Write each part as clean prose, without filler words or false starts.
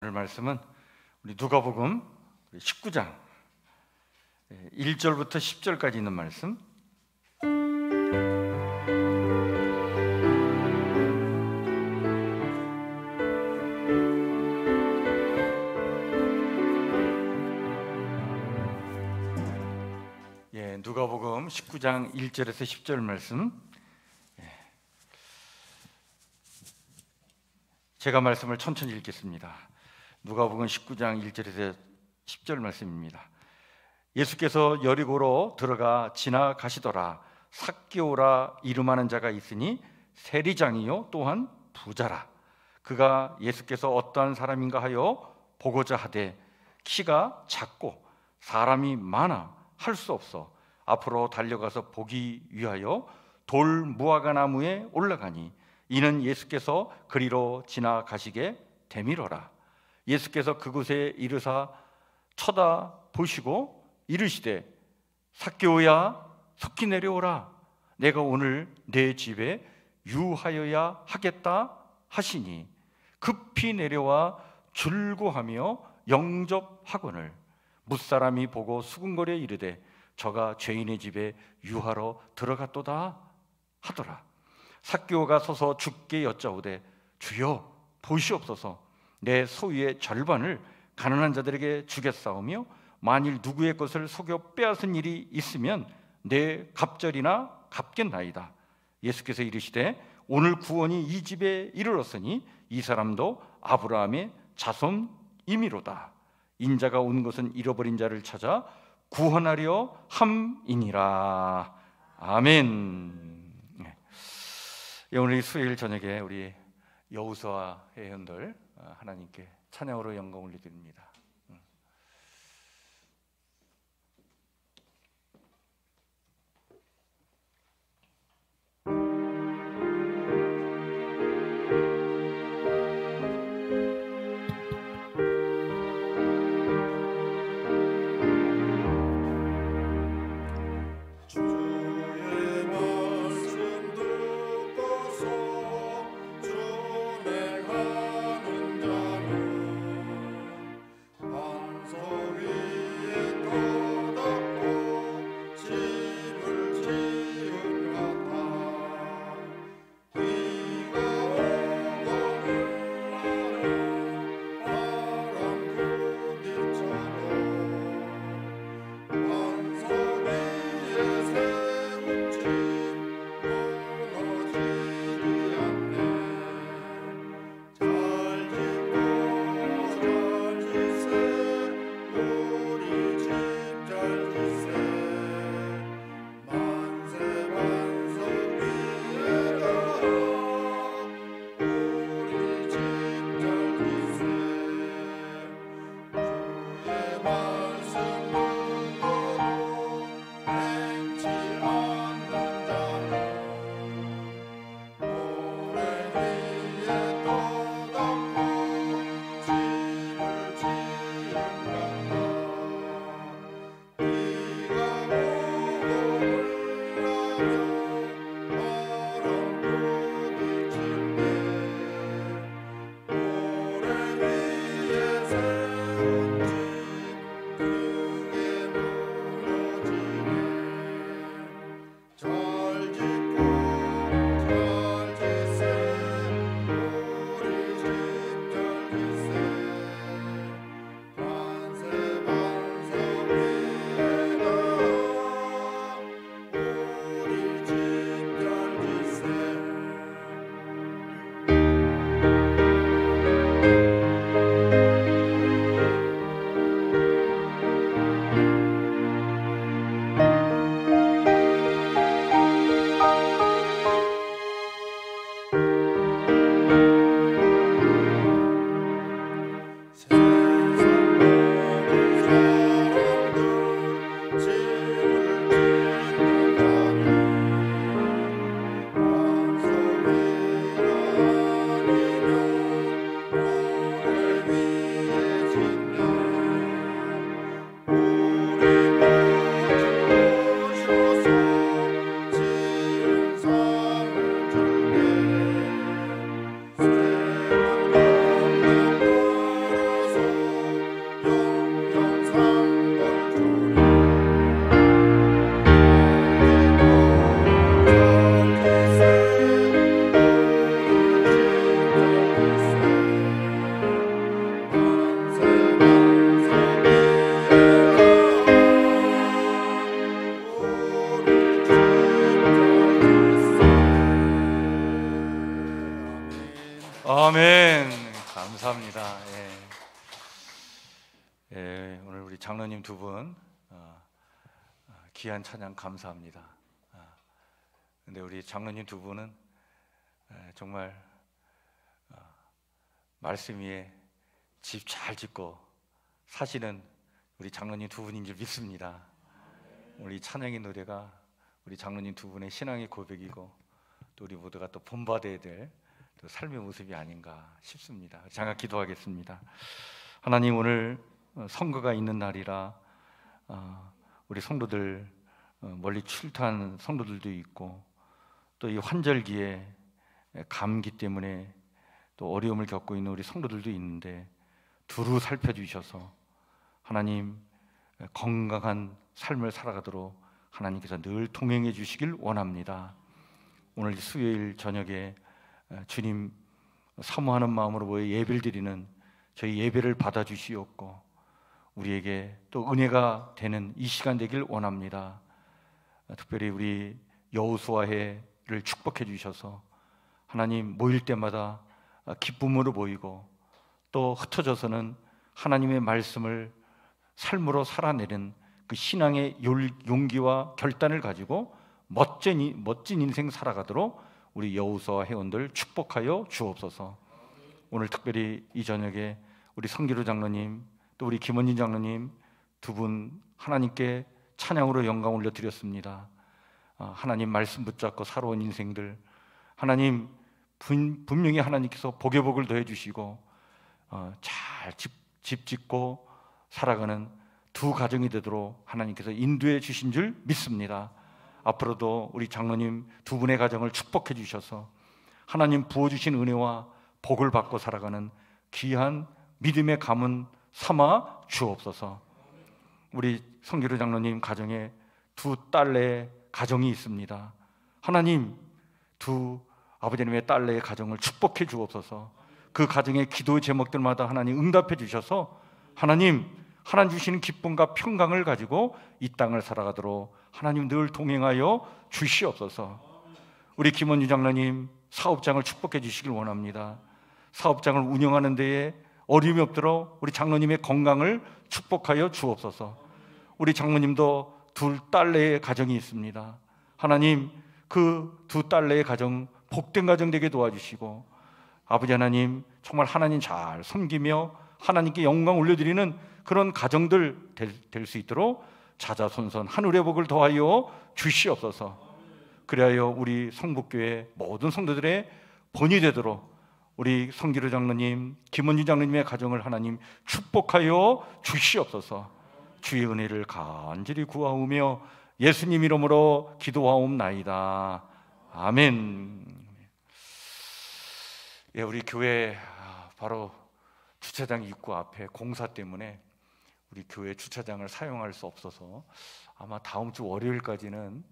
오늘 말씀은 우리 누가복음 19장 1절부터 10절까지 있는 말씀. 누가복음 19장 1절에서 10절 말씀. 제가 말씀을 천천히 읽겠습니다. 누가복음 19장 1절에서 10절 말씀입니다. 예수께서 여리고로 들어가 지나가시더라. 삭개오라 이름하는 자가 있으니 세리장이요 또한 부자라. 그가 예수께서 어떠한 사람인가 하여 보고자 하되 키가 작고 사람이 많아 할 수 없어 앞으로 달려가서 보기 위하여 돌 무화과 나무에 올라가니 이는 예수께서 그리로 지나가시게 되밀어라. 예수께서 그곳에 이르사 쳐다보시고 이르시되 삭개오야 속히 내려오라. 내가 오늘 내 집에 유하여야 하겠다 하시니 급히 내려와 줄고하며 영접하거늘 뭇사람이 보고 수군거려 이르되 저가 죄인의 집에 유하러 들어갔도다 하더라. 삭개오가 서서 주께 여짜오되 주여 보시옵소서. 내 소유의 절반을 가난한 자들에게 주겠사오며 만일 누구의 것을 속여 빼앗은 일이 있으면 내 갑절이나 갚겠나이다. 예수께서 이르시되 오늘 구원이 이 집에 이르렀으니 이 사람도 아브라함의 자손이미로다. 인자가 온 것은 잃어버린 자를 찾아 구원하려 함이니라. 아멘. 오늘 수요일 저녁에 우리 여우수와 회원들 하나님께 찬양으로 영광 올려드립니다. 예, 오늘 우리 장로님 두 분 귀한 찬양 감사합니다. 근데 우리 장로님 두 분은 정말 말씀 위에 집 잘 짓고 사시는 우리 장로님 두 분인 줄 믿습니다. 우리 찬양의 노래가 우리 장로님 두 분의 신앙의 고백이고 또 우리 모두가 또 본받아야 될 또 삶의 모습이 아닌가 싶습니다. 잠깐 기도하겠습니다. 하나님, 오늘 선거가 있는 날이라 우리 성도들 멀리 출타한 성도들도 있고 또 이 환절기에 감기 때문에 또 어려움을 겪고 있는 우리 성도들도 있는데 두루 살펴주셔서 하나님 건강한 삶을 살아가도록 하나님께서 늘 동행해 주시길 원합니다. 오늘 수요일 저녁에 주님 사모하는 마음으로 모여 예배를 드리는 저희 예배를 받아주시옵고 우리에게 또 은혜가 되는 이 시간 되길 원합니다. 특별히 우리 여호수아해를 축복해 주셔서 하나님 모일 때마다 기쁨으로 모이고 또 흩어져서는 하나님의 말씀을 삶으로 살아내는 그 신앙의 용기와 결단을 가지고 멋진 인생 살아가도록 우리 여호수아 회원들 축복하여 주옵소서. 오늘 특별히 이 저녁에 우리 성기로 장로님 또 우리 김원진 장로님 두 분 하나님께 찬양으로 영광 올려드렸습니다. 하나님 말씀 붙잡고 살아온 인생들 하나님 분명히 하나님께서 복의 복을 더해 주시고 잘 집 짓고 살아가는 두 가정이 되도록 하나님께서 인도해 주신 줄 믿습니다. 앞으로도 우리 장로님 두 분의 가정을 축복해 주셔서 하나님 부어주신 은혜와 복을 받고 살아가는 귀한 믿음의 가문 삼아 주옵소서. 우리 성기로 장로님 가정에 두 딸의 가정이 있습니다. 하나님 두 아버지님의 딸의 가정을 축복해 주옵소서. 그 가정의 기도 제목들마다 하나님 응답해 주셔서 하나님 주시는 기쁨과 평강을 가지고 이 땅을 살아가도록 하나님 늘 동행하여 주시옵소서. 우리 김원주 장로님 사업장을 축복해 주시길 원합니다. 사업장을 운영하는 데에 어려움이 없도록 우리 장로님의 건강을 축복하여 주옵소서. 우리 장로님도 둘 딸내의 가정이 있습니다. 하나님 그 두 딸내의 가정 복된 가정 되게 도와주시고 아버지 하나님 정말 하나님 잘 섬기며 하나님께 영광 올려드리는 그런 가정들 될 수 있도록 자자손손 하늘의 복을 더하여 주시옵소서. 그리하여 우리 성북교회 모든 성도들의 본이 되도록 우리 성기로 장로님, 김원주 장로님의 가정을 하나님 축복하여 주시옵소서. 주의 은혜를 간절히 구하오며 예수님 이름으로 기도하옵나이다. 아멘. 예, 우리 교회 바로 주차장 입구 앞에 공사 때문에 우리 교회 주차장을 사용할 수 없어서 아마 다음 주 월요일까지는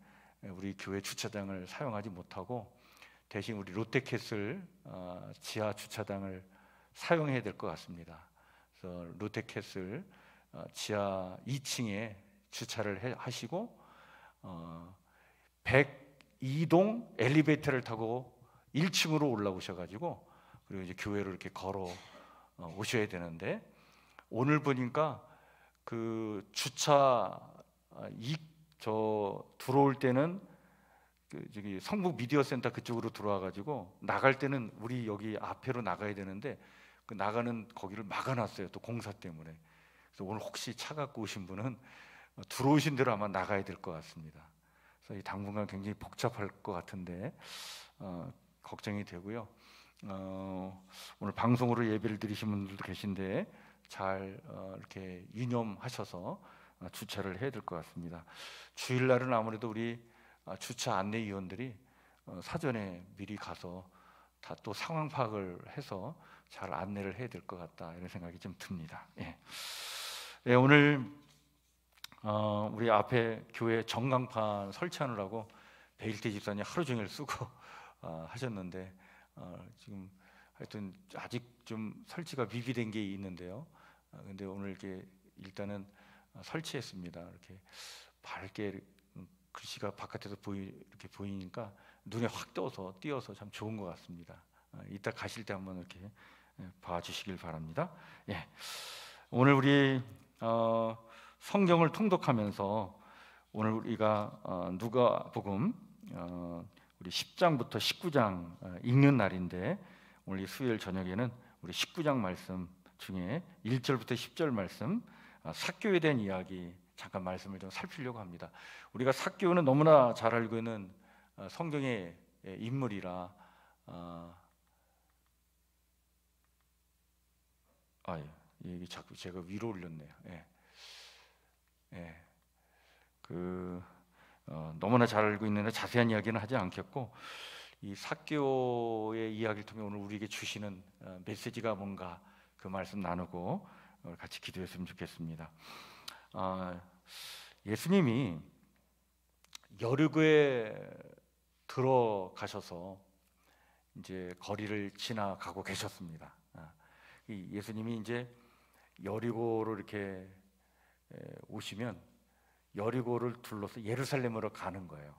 우리 교회 주차장을 사용하지 못하고 대신 우리 롯데캐슬 지하 주차장을 사용해야 될 것 같습니다. 그래서 롯데캐슬 지하 2층에 주차를 하시고 102동 엘리베이터를 타고 1층으로 올라오셔가지고 그리고 이제 교회로 이렇게 걸어 오셔야 되는데 오늘 보니까 그 주차 들어올 때는 저기 성북 미디어 센터 그쪽으로 들어와가지고 나갈 때는 우리 여기 앞에로 나가야 되는데 그 나가는 거기를 막아놨어요. 또 공사 때문에. 그래서 오늘 혹시 차 갖고 오신 분은 들어오신 대로 아마 나가야 될 것 같습니다. 그래서 이 당분간 굉장히 복잡할 것 같은데 걱정이 되고요. 오늘 방송으로 예배를 드리신 분들도 계신데 잘 이렇게 유념하셔서 주차를 해야 될 것 같습니다. 주일날은 아무래도 우리 주차 안내위원들이 사전에 미리 가서 다 또 상황 파악을 해서 잘 안내를 해야 될 것 같다 이런 생각이 좀 듭니다. 예. 예, 오늘 우리 앞에 교회 전광판 설치하느라고 베일태 집사님 하루 종일 쓰고 하셨는데 지금 하여튼 아직 좀 설치가 미비된 게 있는데요. 근데 오늘 이렇게 일단은 설치했습니다. 이렇게 밝게 글씨가 바깥에서 이렇게 보이니까 눈에 확 띄어서 참 좋은 것 같습니다. 이따 가실 때 한번 이렇게 봐주시길 바랍니다. 예. 오늘 우리 성경을 통독하면서 오늘 우리가 누가복음 우리 10장부터 19장 읽는 날인데, 오늘 이 수요일 저녁에는 우리 19장 말씀 중에 1절부터 10절 말씀, 삭개오에 대한 이야기 잠깐 말씀을 좀 살피려고 합니다. 우리가 삭개오는 너무나 잘 알고 있는 성경의 인물이라 이게 자꾸 제가 위로 올렸네요. 너무나 잘 알고 있는 자세한 이야기는 하지 않겠고, 이 삭개오의 이야기를 통해 오늘 우리에게 주시는 메시지가 뭔가 그 말씀 나누고 같이 기도했으면 좋겠습니다. 예수님이 여리고에 들어가셔서 이제 거리를 지나가고 계셨습니다. 예수님이 이제 여리고로 이렇게 오시면 여리고를 둘러서 예루살렘으로 가는 거예요.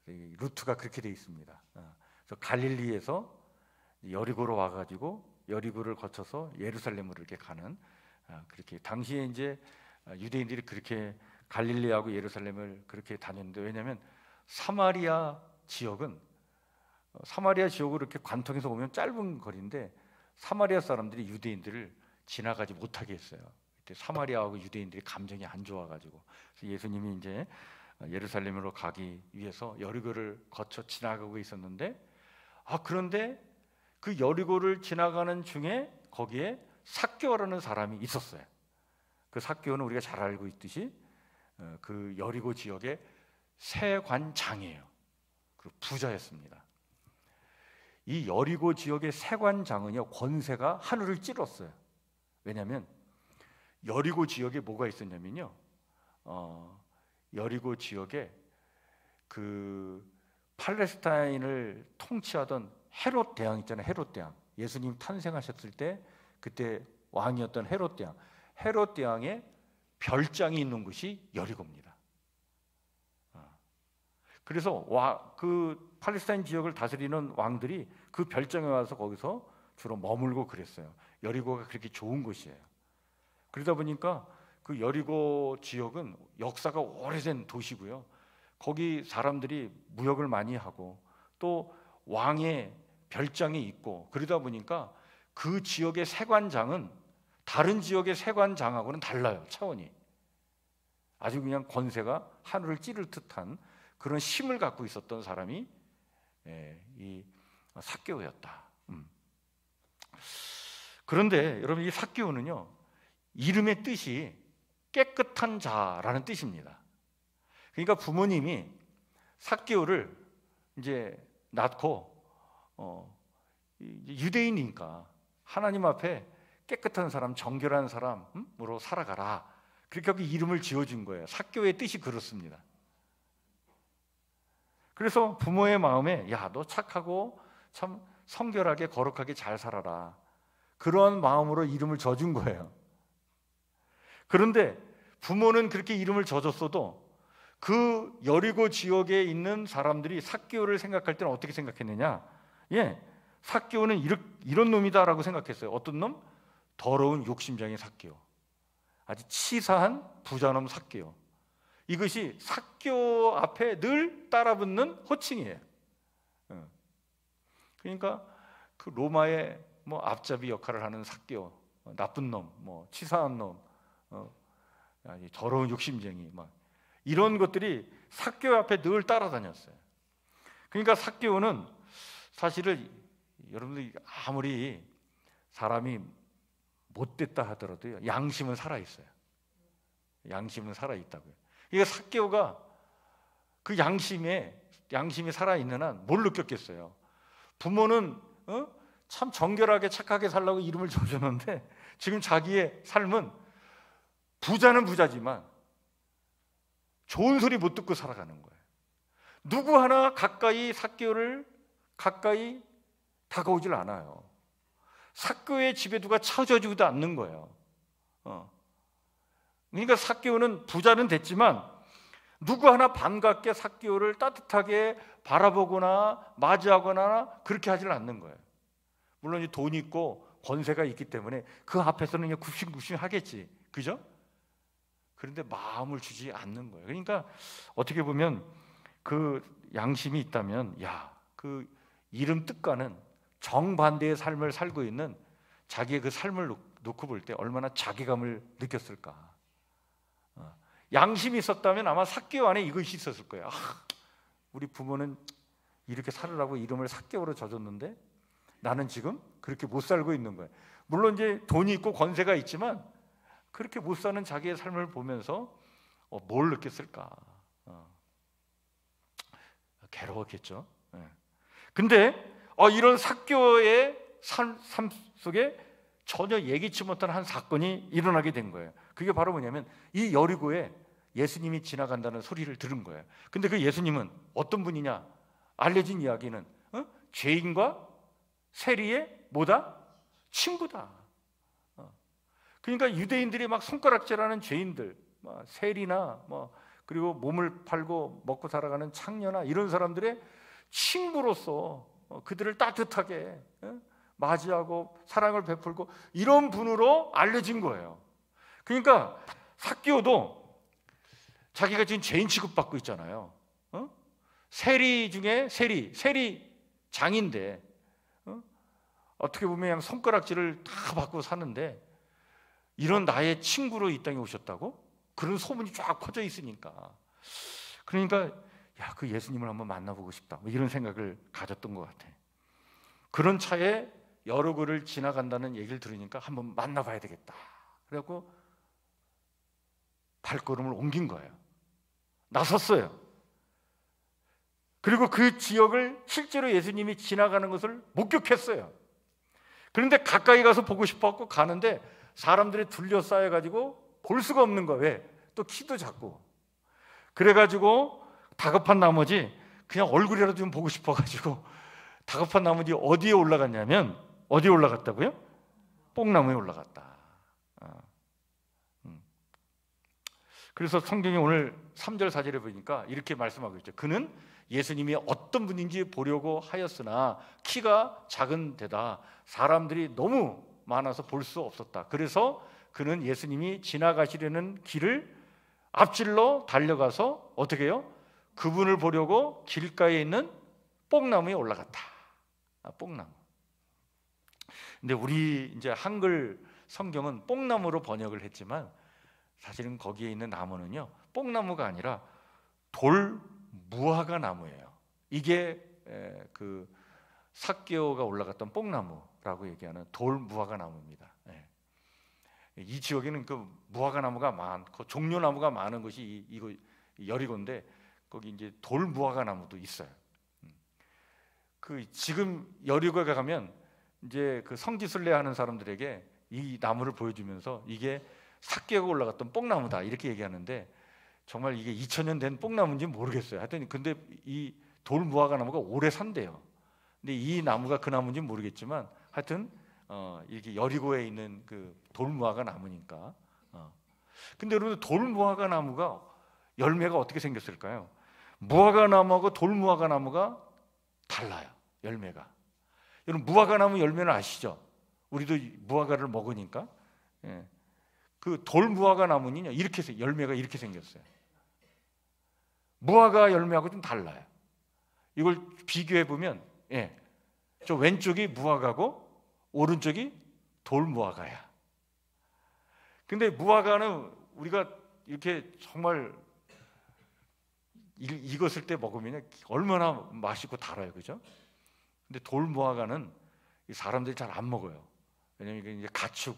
루트가 그렇게 돼 있습니다. 그래서 갈릴리에서 여리고로 와가지고 여리고를 거쳐서 예루살렘으로 이렇게 가는, 그렇게 당시에 이제 유대인들이 그렇게 갈릴리하고 예루살렘을 그렇게 다녔는데, 왜냐하면 사마리아 지역으로 이렇게 관통해서 오면 짧은 거리인데 사마리아 사람들이 유대인들을 지나가지 못하게 했어요. 그때 사마리아하고 유대인들이 감정이 안 좋아가지고, 그래서 예수님이 이제 예루살렘으로 가기 위해서 여리고를 거쳐 지나가고 있었는데, 그런데 그 여리고를 지나가는 중에 거기에 삭개오라는 사람이 있었어요. 그 삭개오는 우리가 잘 알고 있듯이 그 여리고 지역의 세관장이에요. 그리고 부자였습니다. 이 여리고 지역의 세관장은요, 권세가 하늘을 찌렀어요. 왜냐하면 여리고 지역에 뭐가 있었냐면요, 여리고 지역에 그 팔레스타인을 통치하던 헤롯 대왕 있잖아요. 헤롯 대왕, 예수님 탄생하셨을 때 그때 왕이었던 헤롯 대왕, 헤롯 대왕의 별장이 있는 곳이 여리고입니다. 그래서 그 팔레스타인 지역을 다스리는 왕들이 그 별장에 와서 거기서 주로 머물고 그랬어요. 여리고가 그렇게 좋은 곳이에요. 그러다 보니까 그 여리고 지역은 역사가 오래된 도시고요, 거기 사람들이 무역을 많이 하고 또 왕의 별장이 있고, 그러다 보니까 그 지역의 세관장은 다른 지역의 세관장하고는 달라요. 차원이 아주 그냥 권세가 하늘을 찌를 듯한 그런 힘을 갖고 있었던 사람이 이 삭개오였다. 그런데 여러분, 이 삭개오는요, 이름의 뜻이 깨끗한 자라는 뜻입니다. 그러니까 부모님이 삭개오를 이제 낳고 유대인이니까 하나님 앞에 깨끗한 사람, 정결한 사람으로 살아가라, 그렇게 하고 이름을 지어준 거예요. 삭개오의 뜻이 그렇습니다. 그래서 부모의 마음에, 야, 너 착하고 참 성결하게 거룩하게 잘 살아라, 그런 마음으로 이름을 져준 거예요. 그런데 부모는 그렇게 이름을 져줬어도 그 여리고 지역에 있는 사람들이 삭개오를 생각할 때는 어떻게 생각했느냐? 삭개오는 이런 놈이다라고 생각했어요. 어떤 놈? 더러운 욕심쟁이 삭개오, 아주 치사한 부자놈 삭개오. 이것이 삭개오 앞에 늘 따라붙는 호칭이에요. 그러니까 그 로마의 앞잡이 역할을 하는 삭개오, 나쁜 놈, 치사한 놈, 더러운 욕심쟁이, 이런 것들이 삭개오 앞에 늘 따라다녔어요. 그러니까 삭개오는 사실은 여러분들이 아무리 사람이 못됐다 하더라도요, 양심은 살아있어요. 양심은 살아있다고요. 그러니까 삭개오가 그 양심이 살아있는 한 뭘 느꼈겠어요? 부모는 참 정결하게 착하게 살라고 이름을 줘줬는데 지금 자기의 삶은 부자는 부자지만 좋은 소리 못 듣고 살아가는 거예요. 누구 하나 삭개오를 가까이 다가오질 않아요. 삭개오의 집에 누가 찾아주지도 않는 거예요. 그러니까 삭개오는 부자는 됐지만 누구 하나 반갑게 삭개오를 따뜻하게 바라보거나 맞이하거나 그렇게 하질 않는 거예요. 물론 돈 있고 권세가 있기 때문에 그 앞에서는 그냥 굽신굽신 하겠지, 그죠? 그런데 마음을 주지 않는 거예요. 그러니까 어떻게 보면 그 양심이 있다면, 그 이름 뜻과는 정반대의 삶을 살고 있는 자기의 그 삶을 놓고 볼 때 얼마나 자괴감을 느꼈을까. 양심이 있었다면 아마 삭개오 안에 이것이 있었을 거예요. 우리 부모는 이렇게 살으라고 이름을 삭개오로 져줬는데 나는 지금 그렇게 못 살고 있는 거예요. 물론 이제 돈이 있고 권세가 있지만 그렇게 못 사는 자기의 삶을 보면서 뭘 느꼈을까? 괴로웠겠죠. 근데 이런 삭개오의 삶 속에 전혀 예기치 못한 한 사건이 일어나게 된 거예요. 그게 바로 뭐냐면 이 여리고에 예수님이 지나간다는 소리를 들은 거예요. 근데 그 예수님은 어떤 분이냐? 알려진 이야기는 죄인과 세리의 뭐다? 친구다. 그러니까 유대인들이 막 손가락질하는 죄인들, 세리나 그리고 몸을 팔고 먹고 살아가는 창녀나 이런 사람들의 친구로서 그들을 따뜻하게 맞이하고 사랑을 베풀고 이런 분으로 알려진 거예요. 그러니까 삭개오도 자기가 지금 죄인 취급받고 있잖아요. 세리 중에 세리 장인데 어떻게 보면 그냥 손가락질을 다 받고 사는데 이런 나의 친구로 이 땅에 오셨다고? 그런 소문이 쫙 퍼져 있으니까. 그러니까 그 예수님을 한번 만나보고 싶다, 이런 생각을 가졌던 것 같아. 그런 차에 여리고를 지나간다는 얘기를 들으니까 한번 만나봐야 되겠다. 그래갖고 발걸음을 옮긴 거예요. 나섰어요. 그리고 그 지역을 실제로 예수님이 지나가는 것을 목격했어요. 그런데 가까이 가서 보고 싶어갖고 가는데 사람들이 둘러싸여가지고 볼 수가 없는 거예요. 왜? 또 키도 작고. 그래가지고 다급한 나머지 그냥 얼굴이라도 좀 보고 싶어가지고 다급한 나머지 어디에 올라갔냐면, 어디에 올라갔다고요? 뽕나무에 올라갔다. 그래서 성경이 오늘 3절 4절에 보니까 이렇게 말씀하고 있죠. 그는 예수님이 어떤 분인지 보려고 하였으나 키가 작은 데다 사람들이 너무 많아서 볼 수 없었다. 그래서 그는 예수님이 지나가시려는 길을 앞질러 달려가서 어떻게 해요? 그분을 보려고 길가에 있는 뽕나무에 올라갔다. 뽕나무. 근데 우리 이제 한글 성경은 뽕나무로 번역을 했지만 사실은 거기에 있는 나무는요, 뽕나무가 아니라 돌무화과 나무예요. 이게 그 삭개오가 올라갔던 뽕나무라고 얘기하는 돌무화과 나무입니다. 이 지역에는 그 무화과 나무가 많고 종려나무가 많은 곳이 이거 여리고인데 거기 이제 돌무화과 나무도 있어요. 그 지금 여리고에 가면 이제 그 성지순례 하는 사람들에게 이 나무를 보여주면서 이게 삭개오가 올라갔던 뽕나무다 이렇게 얘기하는데 정말 이게 2000년 된 뽕나무인지 모르겠어요. 하여튼 근데 이 돌무화과 나무가 오래 산대요. 근데 이 나무가 그 나무인지 모르겠지만 하여튼 이렇게 여리고에 있는 그 돌무화과 나무니까. 근데 여러분, 돌무화과 나무가 열매가 어떻게 생겼을까요? 무화과 나무하고 돌무화과 나무가 달라요. 열매가. 여러분, 무화과 나무 열매는 아시죠? 우리도 무화과를 먹으니까. 그 돌무화과 나무는요, 이렇게 열매가 이렇게 생겼어요. 무화과 열매하고 좀 달라요. 이걸 비교해 보면, 저 왼쪽이 무화과고 오른쪽이 돌무화과야. 근데 무화과는 우리가 이렇게 정말 익었을 때 먹으면 얼마나 맛있고 달아요, 그죠? 근데 돌무화과는 사람들이 잘 안 먹어요. 왜냐면 이게 이제 가축,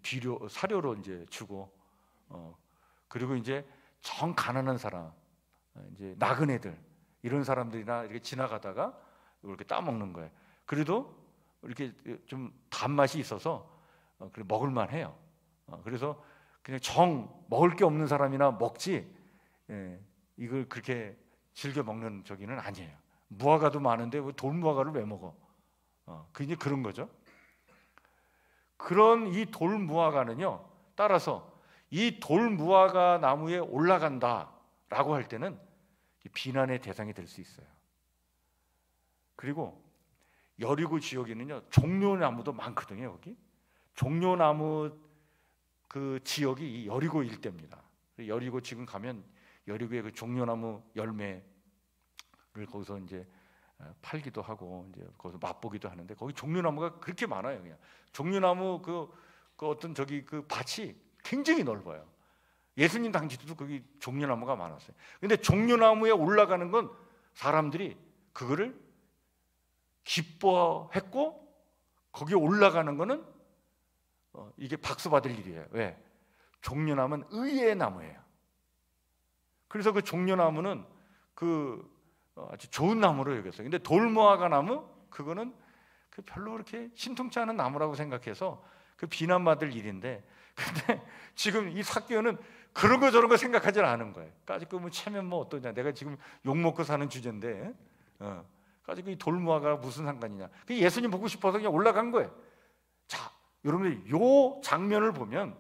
비료, 사료로 이제 주고, 그리고 이제 정 가난한 사람, 이제 나그네들 이런 사람들이나 이렇게 지나가다가 이렇게 따 먹는 거예요. 그래도 이렇게 좀 단맛이 있어서 그래 먹을만 해요. 그래서 그냥 정 먹을 게 없는 사람이나 먹지, 이걸 그렇게 즐겨 먹는 저기는 아니에요. 무화과도 많은데 왜 돌무화과를 왜 먹어? 그게 그런 거죠. 그런 이 돌무화과는요, 따라서 이 돌무화과 나무에 올라간다라고 할 때는 비난의 대상이 될 수 있어요. 그리고 여리고 지역에는요 종려나무도 많거든요. 여기 종려나무 그 지역이 이 여리고 일대입니다. 여리고 지금 가면 여리고의 그 종려나무 열매를 거기서 이제 팔기도 하고 이제 거기서 맛보기도 하는데 거기 종려나무가 그렇게 많아요. 그냥 종려나무 그 어떤 저기 그 밭이 굉장히 넓어요. 예수님 당시도 거기 종려나무가 많았어요. 근데 종려나무에 올라가는 건 사람들이 그거를 기뻐했고 거기에 올라가는 거는 이게 박수 받을 일이에요. 왜? 종려나무는 의의 나무예요. 그래서 그 종려나무는 그 아주 좋은 나무로 여겼어요. 근데 돌무화과 나무 그거는 그 별로 그렇게 신통치 않은 나무라고 생각해서 그 비난받을 일인데, 근데 지금 이 삭개오는 그런 거 저런 거 생각하지 않은 거예요. 까짓거 뭐 체면 뭐 어떠냐, 내가 지금 욕 먹고 사는 주제인데 까짓거 이 돌무화가 무슨 상관이냐. 그 예수님 보고 싶어서 그냥 올라간 거예요. 자, 여러분들 요 장면을 보면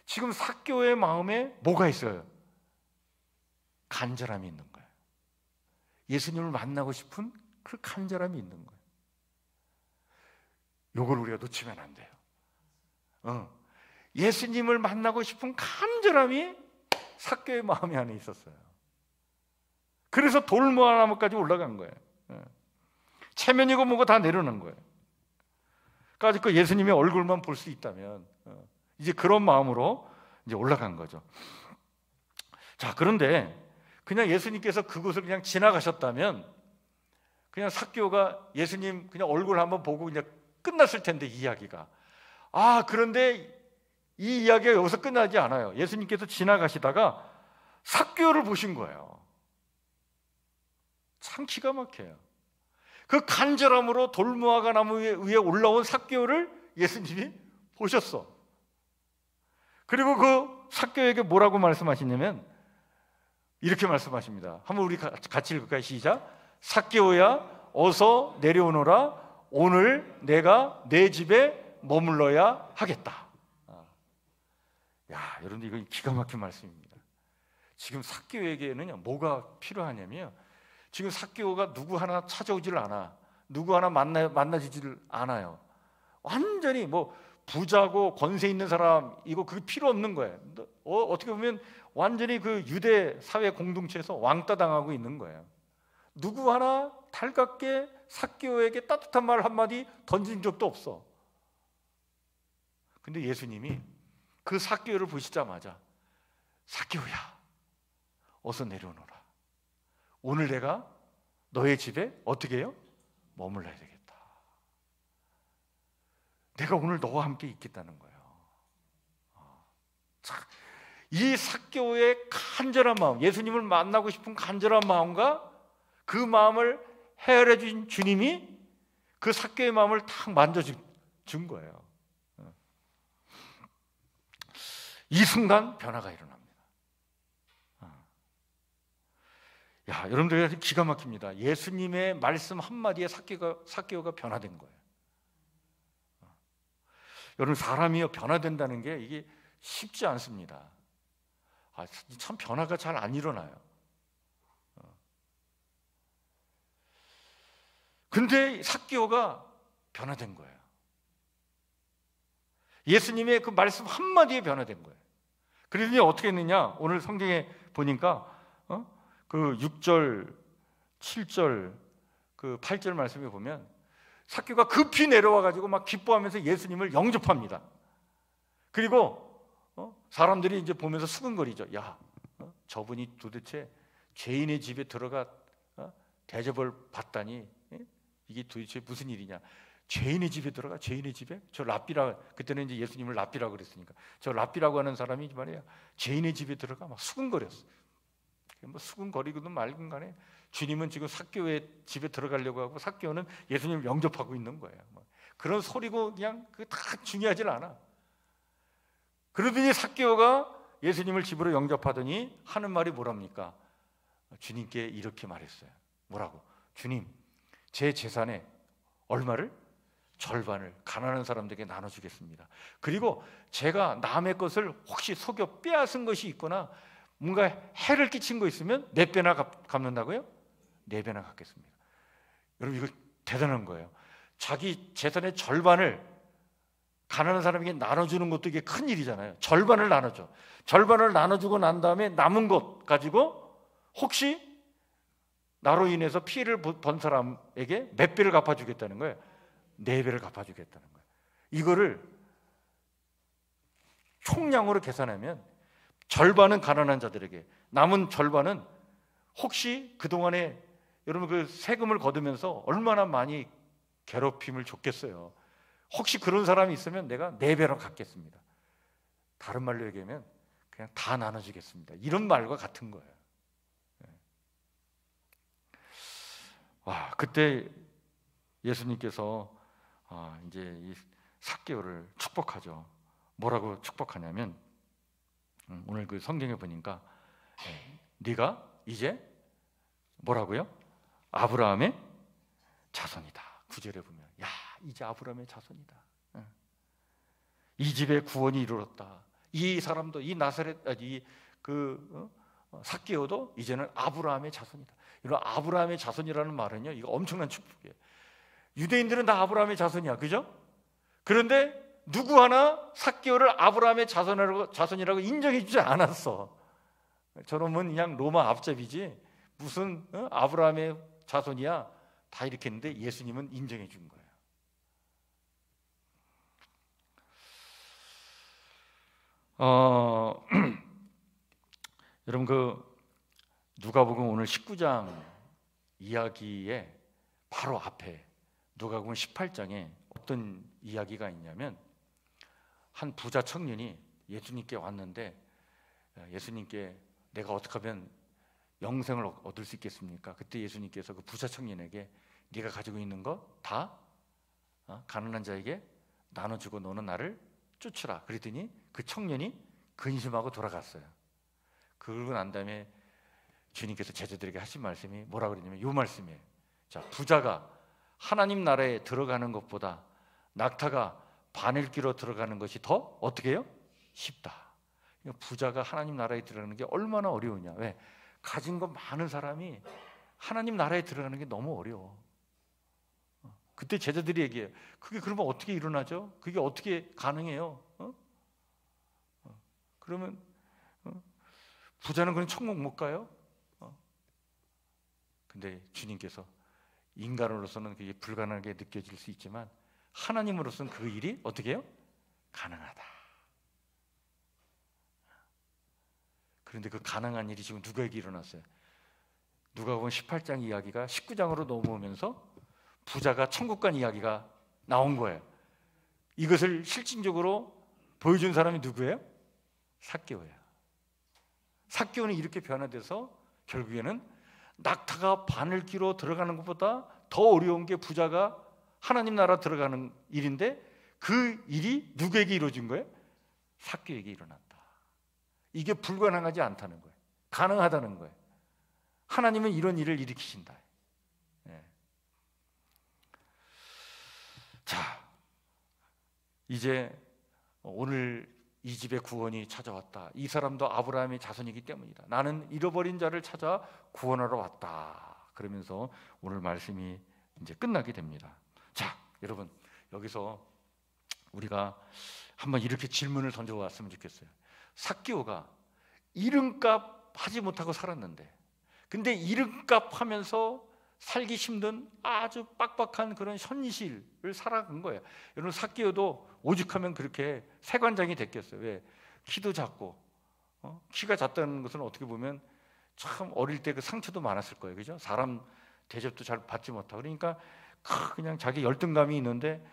지금 삭개오의 마음에 뭐가 있어요? 간절함이 있는 거예요. 예수님을 만나고 싶은 그 간절함이 있는 거예요. 요걸 우리가 놓치면 안 돼요. 예수님을 만나고 싶은 간절함이 삭개오의 마음 안에 있었어요. 그래서 돌무화나무까지 올라간 거예요. 체면이고 뭐고 다 내려놓은 거예요. 까짓 예수님의 얼굴만 볼 수 있다면 이제 그런 마음으로 이제 올라간 거죠. 자, 그런데 그냥 예수님께서 그곳을 그냥 지나가셨다면 그냥 삭개오가 예수님 그냥 얼굴 한번 보고 그냥 끝났을 텐데, 이야기가. 그런데 이 이야기가 여기서 끝나지 않아요. 예수님께서 지나가시다가 삭개오를 보신 거예요. 참 기가 막혀요. 그 간절함으로 돌무화과 나무 위에 올라온 삭개오를 예수님이 보셨어. 그리고 그 삭개오에게 뭐라고 말씀하시냐면 이렇게 말씀하십니다. 한번 우리 같이 읽을까요? 시작. 삭개오야, 어서 내려오너라. 오늘 내가 내 집에 머물러야 하겠다. 야, 여러분들 이거 기가 막힌 말씀입니다. 지금 삭개오에게는요 뭐가 필요하냐면, 지금 삭개오가 누구 하나 찾아오지를 않아. 누구 하나 만나지를 않아요. 완전히 뭐 부자고 권세 있는 사람 이거 그게 필요 없는 거예요. 어떻게 보면 완전히 그 유대 사회 공동체에서 왕따 당하고 있는 거예요. 누구 하나 달갑게 삭개오에게 따뜻한 말 한마디 던진 적도 없어. 근데 예수님이 그 삭개오를 보시자마자 삭개오야, 어서 내려오너라. 오늘 내가 너의 집에 어떻게 해요? 머물러야 되겠다. 내가 오늘 너와 함께 있겠다는 거예요. 자, 이 삭개오의 간절한 마음, 예수님을 만나고 싶은 간절한 마음과 그 마음을 헤아려 준 주님이 그 삭개오의 마음을 탁 만져준 거예요. 이 순간 변화가 일어납니다. 야, 여러분들 기가 막힙니다. 예수님의 말씀 한마디에 삭개오가 변화된 거예요. 여러분, 사람이 변화된다는 게 이게 쉽지 않습니다. 참 변화가 잘 안 일어나요. 근데 삭개오가 변화된 거예요. 예수님의 그 말씀 한마디에 변화된 거예요. 그러더니 어떻게 했느냐? 오늘 성경에 보니까 그 6절, 7절, 그 8절 말씀에 보면 삭개오가 급히 내려와 가지고 막 기뻐하면서 예수님을 영접합니다. 그리고 사람들이 이제 보면서 수근거리죠. 야, 저분이 도대체 죄인의 집에 들어가 대접을 받다니 이게 도대체 무슨 일이냐? 죄인의 집에 들어가? 죄인의 집에? 저 랍비라, 그때는 이제 예수님을 랍비라고 그랬으니까 저 랍비라고 하는 사람이 말이야 죄인의 집에 들어가 막 수근거렸어. 뭐 수근거리고는 말건 간에 주님은 지금 삭개오의 집에 들어가려고 하고 삭개오는 예수님을 영접하고 있는 거예요. 그런 소리고 그냥 그게 다 중요하질 않아. 그러더니 삭개오가 예수님을 집으로 영접하더니 하는 말이 뭐랍니까? 주님께 이렇게 말했어요. 뭐라고? 주님, 제 재산의 얼마를? 절반을 가난한 사람들에게 나눠주겠습니다. 그리고 제가 남의 것을 혹시 속여 빼앗은 것이 있거나 뭔가 해를 끼친 거 있으면 몇 배나 갚는다고요? 4배나 갚겠습니다. 여러분, 이거 대단한 거예요. 자기 재산의 절반을 가난한 사람에게 나눠주는 것도 이게 큰 일이잖아요. 절반을 나눠줘. 절반을 나눠주고 난 다음에 남은 것 가지고 혹시 나로 인해서 피해를 본 사람에게 몇 배를 갚아주겠다는 거예요. 4배를 갚아주겠다는 거예요. 이거를 총량으로 계산하면 절반은 가난한 자들에게, 남은 절반은 혹시 그동안에 여러분 그 세금을 거두면서 얼마나 많이 괴롭힘을 줬겠어요. 혹시 그런 사람이 있으면 내가 4배로 갚겠습니다. 다른 말로 얘기하면 그냥 다 나눠주겠습니다. 이런 말과 같은 거예요. 와, 그때 예수님께서 이제 이 삭개오를 축복하죠. 뭐라고 축복하냐면 오늘 그 성경에 보니까 네가 이제 뭐라고요? 아브라함의 자손이다. 9절에 보면 야, 이제 아브라함의 자손이다. 이 집의 구원이 이루어졌다. 이 사람도 이 나사렛 삭개오도 이제는 아브라함의 자손이다. 이런 아브라함의 자손이라는 말은요, 이거 엄청난 축복이에요. 유대인들은 다 아브라함의 자손이야, 그죠? 그런데 누구 하나 삭개오를 아브라함의 자손이라고 인정해주지 않았어. 저놈은 그냥 로마 앞잡이지 무슨 아브라함의 자손이야, 다 이렇게 했는데 예수님은 인정해 준 거예요. 여러분 그 누가복음 오늘 19장 이야기에 바로 앞에 누가복음 18장에 어떤 이야기가 있냐면 한 부자 청년이 예수님께 왔는데 예수님께 내가 어떻게 하면 영생을 얻을 수 있겠습니까? 그때 예수님께서 그 부자 청년에게 네가 가지고 있는 거 다 가난한 자에게 나눠주고 너는 나를 쫓으라. 그랬더니 그 청년이 근심하고 돌아갔어요. 그러고 난 다음에 주님께서 제자들에게 하신 말씀이 뭐라 그러냐면 이 말씀이에요. 자, 부자가 하나님 나라에 들어가는 것보다 낙타가 바늘 끼로 들어가는 것이 더 어떻게 해요? 쉽다. 부자가 하나님 나라에 들어가는 게 얼마나 어려우냐. 왜? 가진 거 많은 사람이 하나님 나라에 들어가는 게 너무 어려워. 그때 제자들이 얘기해요. 그게 그러면 어떻게 일어나죠? 그게 어떻게 가능해요? 그러면 부자는 그냥 천국 못 가요? 근데 주님께서 인간으로서는 그게 불가능하게 느껴질 수 있지만 하나님으로서는 그 일이 어떻게 해요? 가능하다. 그런데 그 가능한 일이 지금 누구에게 일어났어요? 누가복음 18장 이야기가 19장으로 넘어오면서 부자가 천국 간 이야기가 나온 거예요. 이것을 실질적으로 보여준 사람이 누구예요? 삭개오예요. 삭개오는 이렇게 변화돼서 결국에는 낙타가 바늘 끼로 들어가는 것보다 더 어려운 게 부자가 하나님 나라 들어가는 일인데 그 일이 누구에게 이루어진 거예요? 삭개오에게 일어났다. 이게 불가능하지 않다는 거예요. 가능하다는 거예요. 하나님은 이런 일을 일으키신다. 자, 이제 오늘 이 집에 구원이 찾아왔다. 이 사람도 아브라함의 자손이기 때문이다. 나는 잃어버린 자를 찾아 구원하러 왔다. 그러면서 오늘 말씀이 이제 끝나게 됩니다. 자, 여러분 여기서 우리가 한번 이렇게 질문을 던져왔으면 좋겠어요. 삭개오가 이름값 하지 못하고 살았는데, 근데 이름값 하면서 살기 힘든 아주 빡빡한 그런 현실을 살아간 거예요. 여러분 삭개오도 오죽하면 그렇게 세관장이 됐겠어요. 왜? 키도 작고 키가 작다는 것은 어떻게 보면 참 어릴 때 그 상처도 많았을 거예요. 그죠? 사람 대접도 잘 받지 못하고 그러니까 그냥 자기 열등감이 있는데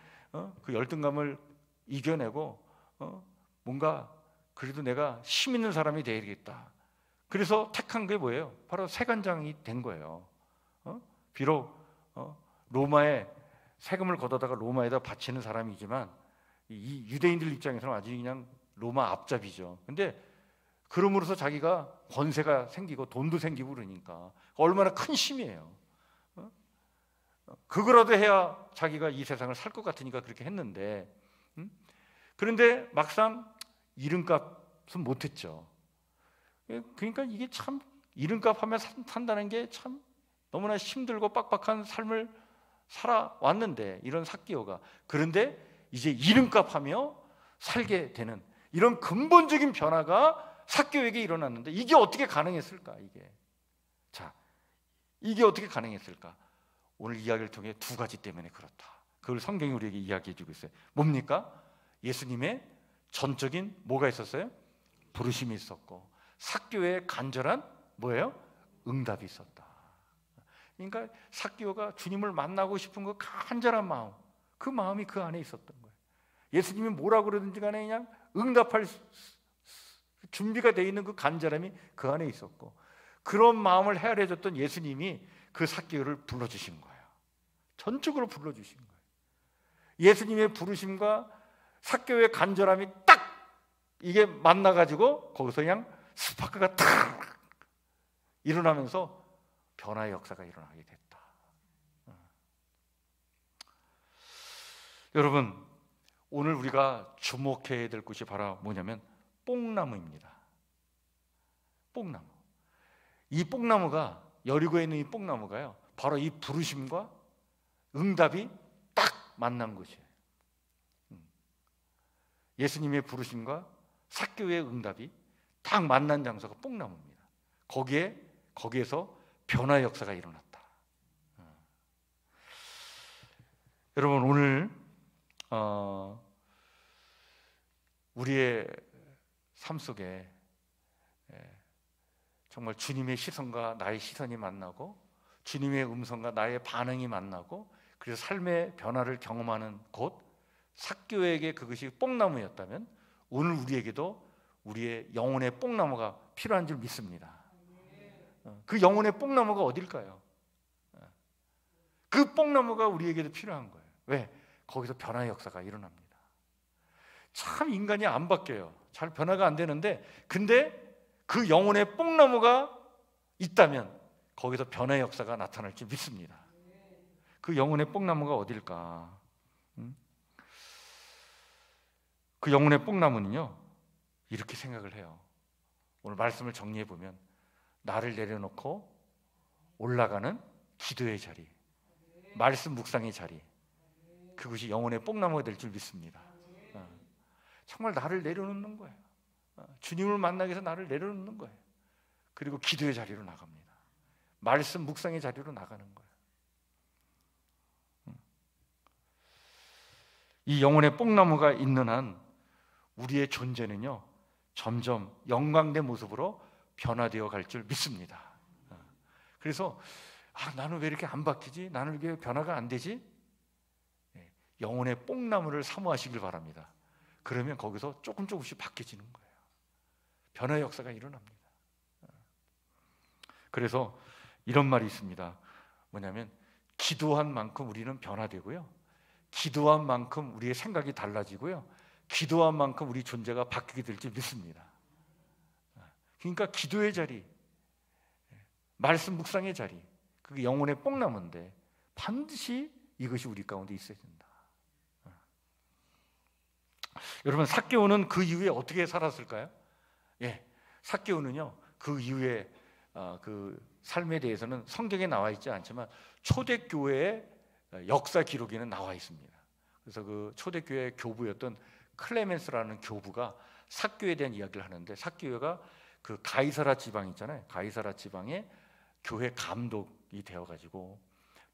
그 열등감을 이겨내고 뭔가 그래도 내가 힘 있는 사람이 되야겠다. 그래서 택한 게 뭐예요? 바로 세관장이 된 거예요. 비록 로마에 세금을 걷어다가 로마에다 바치는 사람이지만 이 유대인들 입장에서는 아주 그냥 로마 앞잡이죠. 근데 그럼으로써 자기가 권세가 생기고 돈도 생기고 그러니까 얼마나 큰 힘이에요. 그거라도 해야 자기가 이 세상을 살 것 같으니까 그렇게 했는데, 그런데 막상 이름값은 못했죠. 그러니까 이게 참 이름값 하면 산다는 게 참 너무나 힘들고 빡빡한 삶을 살아왔는데, 이런 삭개오가, 그런데 이제 이름값하며 살게 되는 이런 근본적인 변화가 삭개오에게 일어났는데, 이게 어떻게 가능했을까? 이게 어떻게 가능했을까? 오늘 이야기를 통해 두 가지 때문에 그렇다, 그걸 성경이 우리에게 이야기해 주고 있어요. 뭡니까? 예수님의 전적인 뭐가 있었어요? 부르심이 있었고, 삭개오의 간절한 뭐예요? 응답이 있었다. 그러니까 삭개오가 주님을 만나고 싶은 그 간절한 마음, 그 마음이 그 안에 있었던 거예요. 예수님이 뭐라고 그러든지 간에 그냥 응답할 준비가 되어 있는 그 간절함이 그 안에 있었고, 그런 마음을 헤아려 줬던 예수님이 그 삭개오를 불러주신 거예요. 전적으로 불러주신 거예요. 예수님의 부르심과 삭개오의 간절함이 딱 이게 만나가지고 거기서 그냥 스파크가 탁 일어나면서 변화의 역사가 일어나게 됐다. 여러분, 오늘 우리가 주목해야 될 것이 바로 뭐냐면 뽕나무입니다. 뽕나무. 이 뽕나무가, 여리고에 있는 이 뽕나무가요, 바로 이 부르심과 응답이 딱 만난 것이에요. 예수님의 부르심과 삭개오의 응답이 딱 만난 장소가 뽕나무입니다. 거기에서 변화의 역사가 일어났다. 여러분, 오늘 우리의 삶 속에 정말 주님의 시선과 나의 시선이 만나고, 주님의 음성과 나의 반응이 만나고, 그래서 삶의 변화를 경험하는 곳, 삭개오에게 그것이 뽕나무였다면 오늘 우리에게도 우리의 영혼의 뽕나무가 필요한 줄 믿습니다. 그 영혼의 뽕나무가 어딜까요? 그 뽕나무가 우리에게도 필요한 거예요. 왜? 거기서 변화의 역사가 일어납니다. 참 인간이 안 바뀌어요. 잘 변화가 안 되는데, 근데 그 영혼의 뽕나무가 있다면 거기서 변화의 역사가 나타날 줄 믿습니다. 그 영혼의 뽕나무가 어딜까? 그 영혼의 뽕나무는요, 이렇게 생각을 해요. 오늘 말씀을 정리해 보면, 나를 내려놓고 올라가는 기도의 자리, 말씀 묵상의 자리, 그것이 영혼의 뽕나무가 될 줄 믿습니다. 정말 나를 내려놓는 거예요. 주님을 만나기 위해서 나를 내려놓는 거예요. 그리고 기도의 자리로 나갑니다. 말씀 묵상의 자리로 나가는 거예요. 이 영혼의 뽕나무가 있는 한 우리의 존재는요, 점점 영광된 모습으로 변화되어 갈 줄 믿습니다. 그래서 나는 왜 이렇게 안 바뀌지? 나는 왜 변화가 안 되지? 영혼의 뽕나무를 사모하시길 바랍니다. 그러면 거기서 조금씩 바뀌어지는 거예요. 변화의 역사가 일어납니다. 그래서 이런 말이 있습니다. 뭐냐면, 기도한 만큼 우리는 변화되고요, 기도한 만큼 우리의 생각이 달라지고요, 기도한 만큼 우리 존재가 바뀌게 될 줄 믿습니다. 그러니까 기도의 자리, 말씀 묵상의 자리, 그게 영혼의 뽕나무인데 반드시 이것이 우리 가운데 있어야 된다. 여러분, 삭개오는 그 이후에 어떻게 살았을까요? 삭개오는요, 그 이후에 그 삶에 대해서는 성경에 나와 있지 않지만 초대교회의 역사 기록에는 나와 있습니다. 그래서 그 초대교회 교부였던 클레멘스라는 교부가 삭개오에 대한 이야기를 하는데, 삭개오가 그 가이사라 지방 있잖아요. 가이사라 지방의 교회 감독이 되어가지고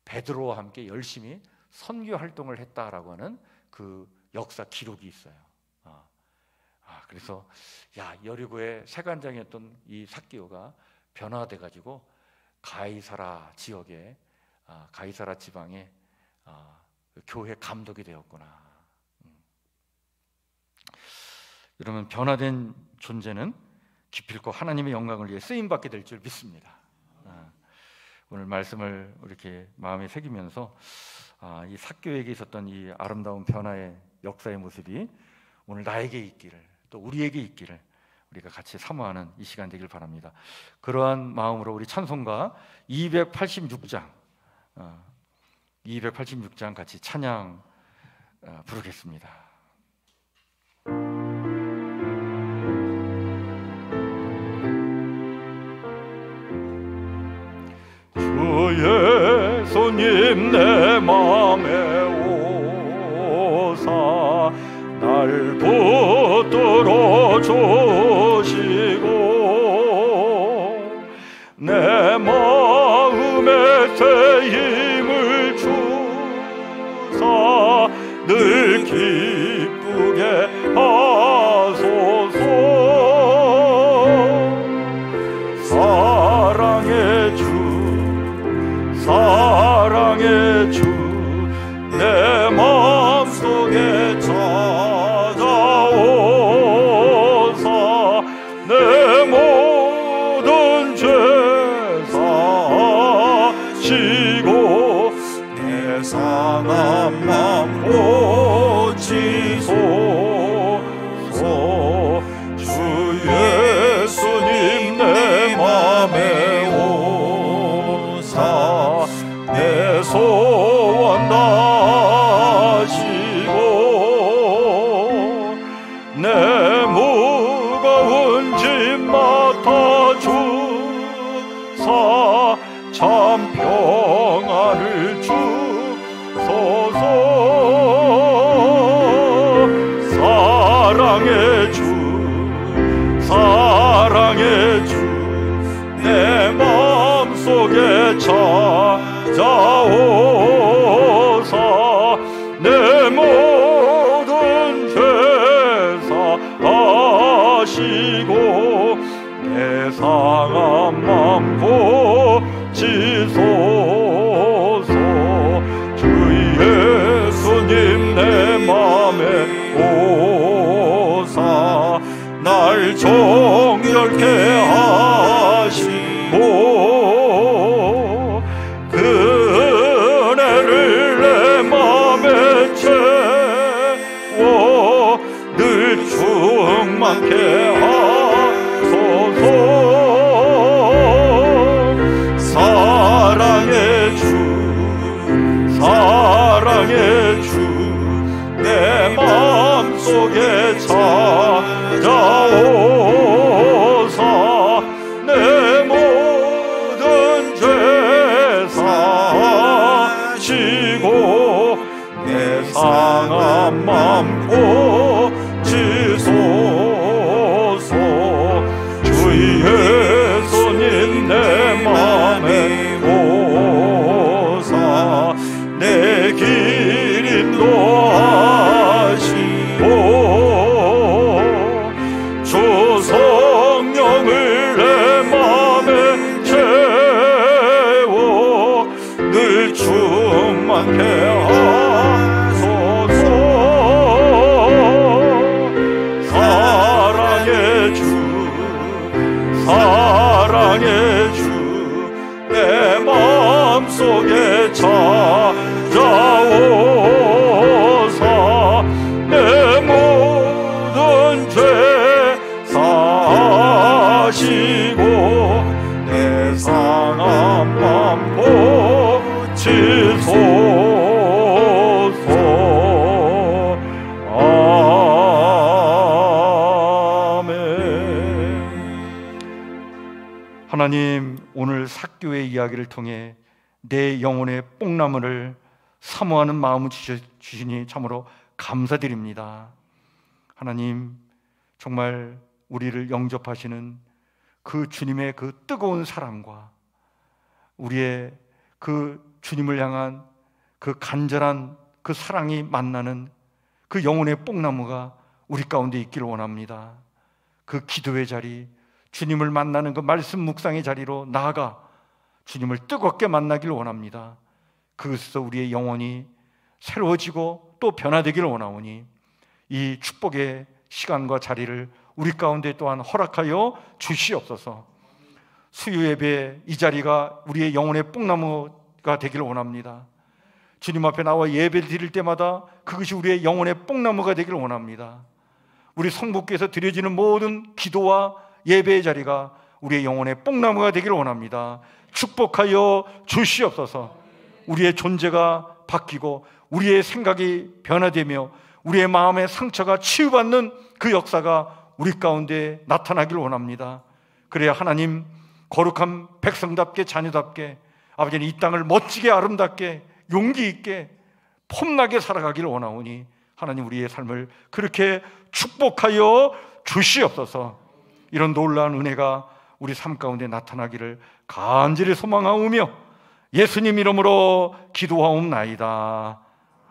베드로와 함께 열심히 선교 활동을 했다라고 하는 그 역사 기록이 있어요. 그래서 여리고의 세관장이었던 이 삭개오가 변화돼가지고 가이사라 지역에, 가이사라 지방의 교회 감독이 되었구나. 여러분, 변화된 존재는 기필코 하나님의 영광을 위해 쓰임받게 될 줄 믿습니다. 오늘 말씀을 이렇게 마음에 새기면서 이 삭개오에게 있었던 이 아름다운 변화의 역사의 모습이 오늘 나에게 있기를, 또 우리에게 있기를 우리가 같이 사모하는 이 시간 되길 바랍니다. 그러한 마음으로 우리 찬송가 286장 같이 찬양 부르겠습니다. 주의 손 예수님 내 맘에 오사 날 붙들어 주시고 내 마음에 새 힘을 주사 늘 기쁘게 하소서. 사랑의 주 사랑의 주 내 마음속에 찾아오사 내 모든 죄 사시고 내 상한 맘 고치소서. 주 예수님 내 맘에 오사 내 소원 다시고 내 무거운 짐 맡아주사 참 평안을 주소서. 사랑의 주 사랑의 주 내 마음속에 찾아오사 내 모든 죄 사하시고 내 상한 맘 고치소서. 주 예수님 내 맘에 오사 날 정결케 하시고 그 은혜를 내 맘에 채워 늘 충만케 하소서. 사랑의 주 사랑의 주 내 마음속에 찾아오사 내 모든 죄 사시고 내 상한 맘 고치소서. 주 예수님 내 맘에 오사 내 길 인도하시고 주 성령을 내 맘에 채워 늘 충만케 하소서. 사랑의 주 사랑의 주 내 마음속에 찾아오사 내 모든 죄 사시고 내 상한 맘 고치소서. 하나님, 오늘 삭교의 이야기를 통해 내 영혼의 뽕나무를 사모하는 마음을 주시니 참으로 감사드립니다. 하나님, 정말 우리를 영접하시는 그 주님의 그 뜨거운 사랑과 우리의 그 주님을 향한 그 간절한 그 사랑이 만나는 그 영혼의 뽕나무가 우리 가운데 있기를 원합니다. 그 기도의 자리, 주님을 만나는 그 말씀 묵상의 자리로 나아가 주님을 뜨겁게 만나기를 원합니다. 그것에서 우리의 영혼이 새로워지고 또 변화되기를 원하오니 이 축복의 시간과 자리를 우리 가운데 또한 허락하여 주시옵소서. 수요 예배 이 자리가 우리의 영혼의 뽕나무가 되기를 원합니다. 주님 앞에 나와 예배를 드릴 때마다 그것이 우리의 영혼의 뽕나무가 되기를 원합니다. 우리 성부께서 드려지는 모든 기도와 예배의 자리가 우리의 영혼의 뽕나무가 되기를 원합니다. 축복하여 주시옵소서. 우리의 존재가 바뀌고 우리의 생각이 변화되며 우리의 마음의 상처가 치유받는 그 역사가 우리 가운데 나타나기를 원합니다. 그래야 하나님, 거룩한 백성답게 자녀답게 아버지는 이 땅을 멋지게 아름답게 용기 있게 폼나게 살아가기를 원하오니 하나님 우리의 삶을 그렇게 축복하여 주시옵소서. 이런 놀라운 은혜가 우리 삶 가운데 나타나기를 간절히 소망하오며 예수님 이름으로 기도하옵나이다.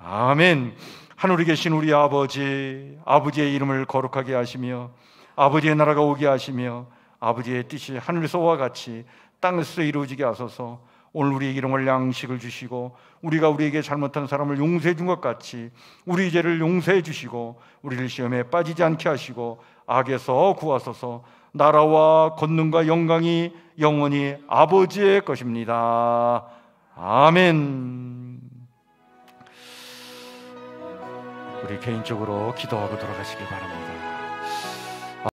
아멘. 하늘에 계신 우리 아버지, 아버지의 이름을 거룩하게 하시며 아버지의 나라가 오게 하시며 아버지의 뜻이 하늘에서와 같이 땅에서 이루어지게 하소서. 오늘 우리의 일용할 양식을 주시고 우리가 우리에게 잘못한 사람을 용서해 준 것 같이 우리 죄를 용서해 주시고 우리를 시험에 빠지지 않게 하시고 악에서 구하소서. 나라와 권능과 영광이 영원히 아버지의 것입니다. 아멘. 우리 개인적으로 기도하고 돌아가시길 바랍니다.